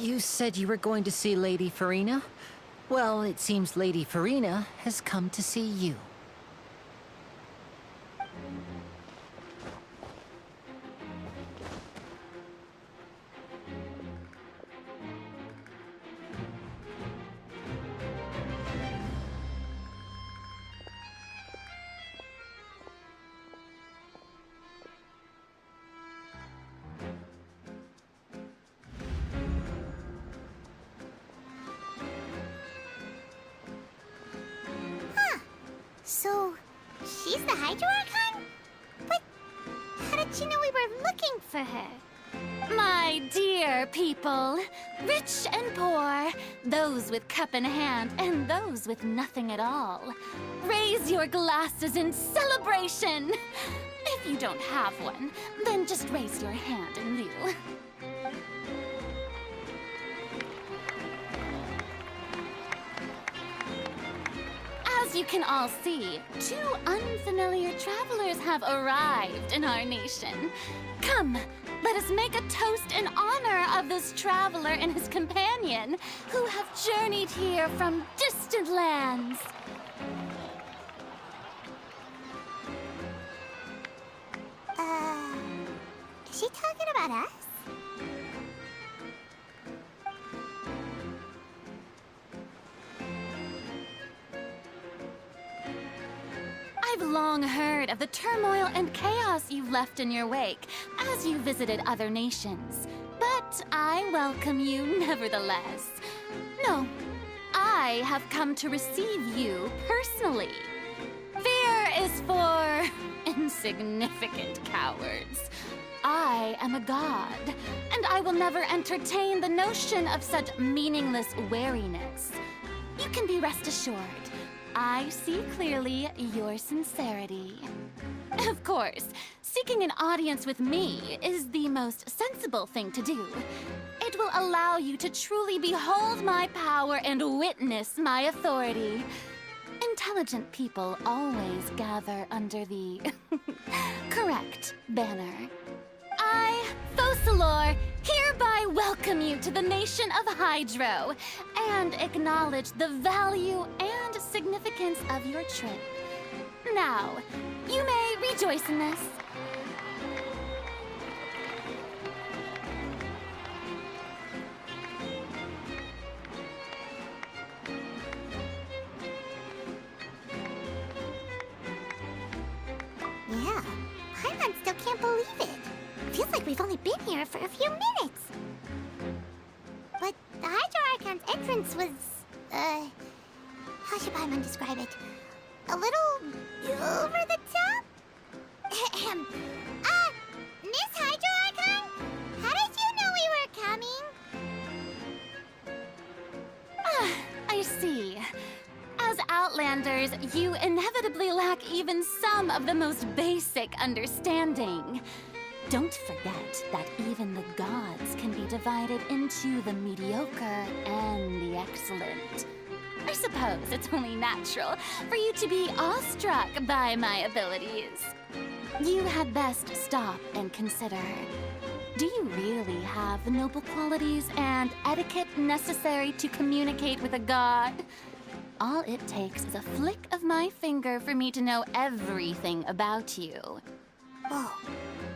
You said you were going to see Lady Furina? Well, it seems Lady Furina has come to see you. So, she's the Hydro Archon? But how did she know we were looking for her? My dear people, rich and poor, those with cup in hand and those with nothing at all, raise your glasses in celebration! If you don't have one, then just raise your hand in lieu. As you can all see, two unfamiliar travelers have arrived in our nation. Come, let us make a toast in honor of this traveler and his companion who have journeyed here from distant lands. Is she talking about us? I've long heard of the turmoil and chaos you've left in your wake as you visited other nations. But I welcome you nevertheless. No, I have come to receive you personally. Fear is for insignificant cowards. I am a god, and I will never entertain the notion of such meaningless wariness. You can be rest assured. I see clearly your sincerity. Of course, seeking an audience with me is the most sensible thing to do. It will allow you to truly behold my power and witness my authority. Intelligent people always gather under the correct banner. I, Focalor, hereby welcome you to the nation of Hydro and acknowledge the value and significance of your trip. Now, you may rejoice in this. Yeah, Paimon still can't believe it. Feels like we've only been here for a few minutes. But the Hydro Archon's entrance was, how should Paimon describe it? A little over the top? Ahem. Miss Hydro Archon? How did you know we were coming? I see. As Outlanders, you inevitably lack even some of the most basic understanding. Don't forget that even the gods can be divided into the mediocre and the excellent. I suppose it's only natural for you to be awestruck by my abilities. You had best stop and consider. Do you really have the noble qualities and etiquette necessary to communicate with a god? All it takes is a flick of my finger for me to know everything about you. Whoa.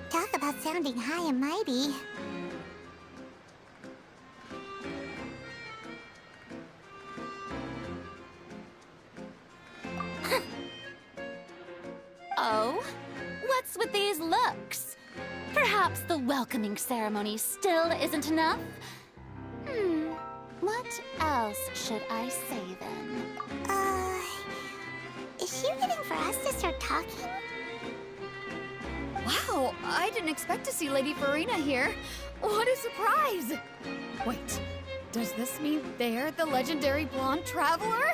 Talk about sounding high and mighty. Oh? What's with these looks? Perhaps the welcoming ceremony still isn't enough? What else should I say then? Is she waiting for us to start talking? Wow, I didn't expect to see Lady Furina here. What a surprise! Wait, does this mean they're the legendary blonde traveler?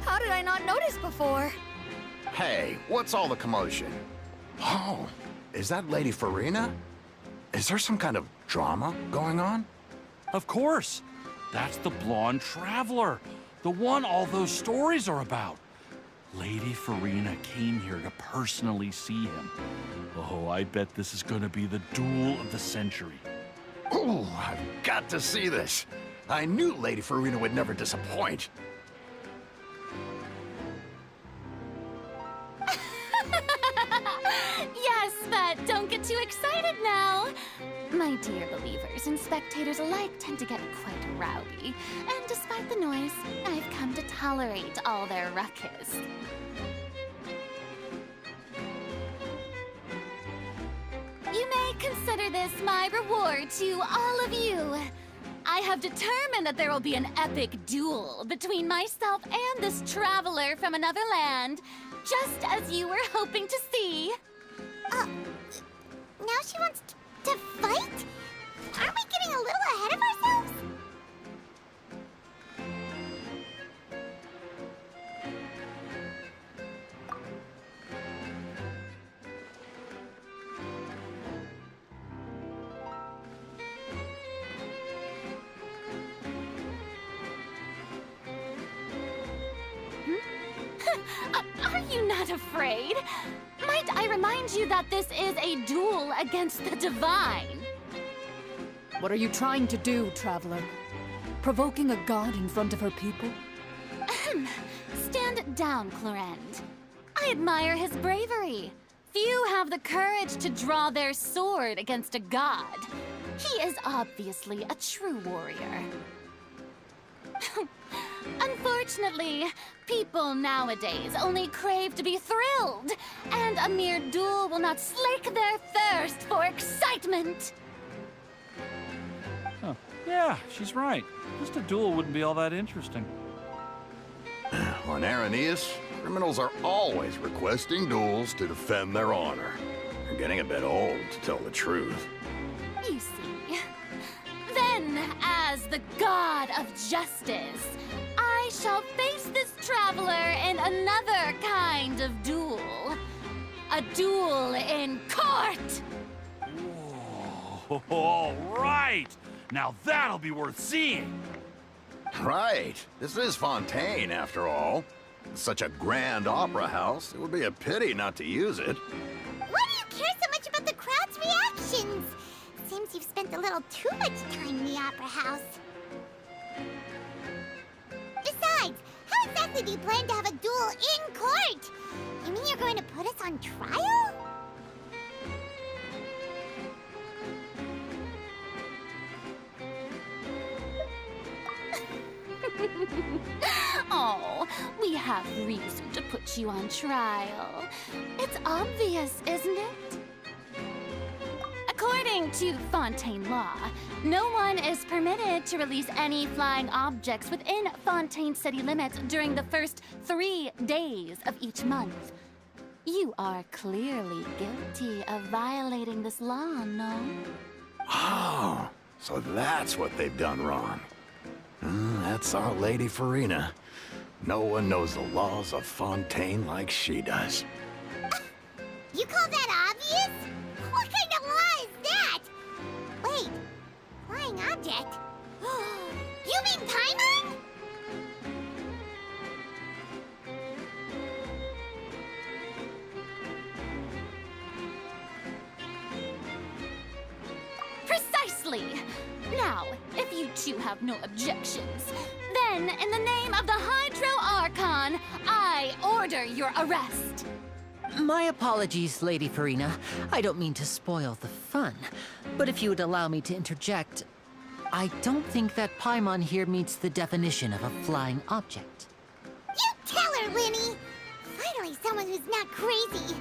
How did I not notice before? Hey, what's all the commotion? Oh, is that Lady Furina? Is there some kind of drama going on? Of course. That's the blonde traveler. The one all those stories are about. Lady Furina came here to personally see him. Oh, I bet this is gonna be the duel of the century. Ooh, I've got to see this. I knew Lady Furina would never disappoint. Yes, but don't get too excited now. My dear believers and spectators alike tend to get quite rowdy, and despite the noise, I've come to tolerate all their ruckus. You may consider this my reward to all of you. I have determined that there will be an epic duel between myself and this traveler from another land, just as you were hoping to see. Now she wants to fight? Aren't we getting a little ahead of ourselves? Are you not afraid? Might I remind you that this is a duel against the divine? What are you trying to do, traveler? Provoking a god in front of her people? Stand down, Clorend. I admire his bravery. Few have the courage to draw their sword against a god. He is obviously a true warrior. Unfortunately, people nowadays only crave to be thrilled, and a mere duel will not slake their thirst for excitement. Huh. Yeah, she's right. Just a duel wouldn't be all that interesting. On Araneus, criminals are always requesting duels to defend their honor. They're getting a bit old, to tell the truth. You see. Then, as the god of justice, I shall face this traveler in another kind of duel. A duel in court! Whoa, all right! Now that'll be worth seeing! Right. This is Fontaine, after all. Such a grand opera house, it would be a pity not to use it. Why do you care so much about the crowd's reactions? Seems you've spent a little too much time in the opera house. Besides, how exactly do you plan to have a duel in court? You mean you're going to put us on trial? Oh, we have reason to put you on trial. It's obvious, isn't it? According to Fontaine law, no one is permitted to release any flying objects within Fontaine city limits during the first 3 days of each month. You are clearly guilty of violating this law, no? Oh, so that's what they've done wrong. That's our Lady Furina. No one knows the laws of Fontaine like she does. You call that obvious? What kind of law is that? Wait, flying object? You mean Paimon? Precisely! Now, if you two have no objections, then in the name of the Hydro Archon, I order your arrest. My apologies, Lady Furina. I don't mean to spoil the fun. But if you would allow me to interject, I don't think that Paimon here meets the definition of a flying object. You tell her, Winnie! Finally someone who's not crazy.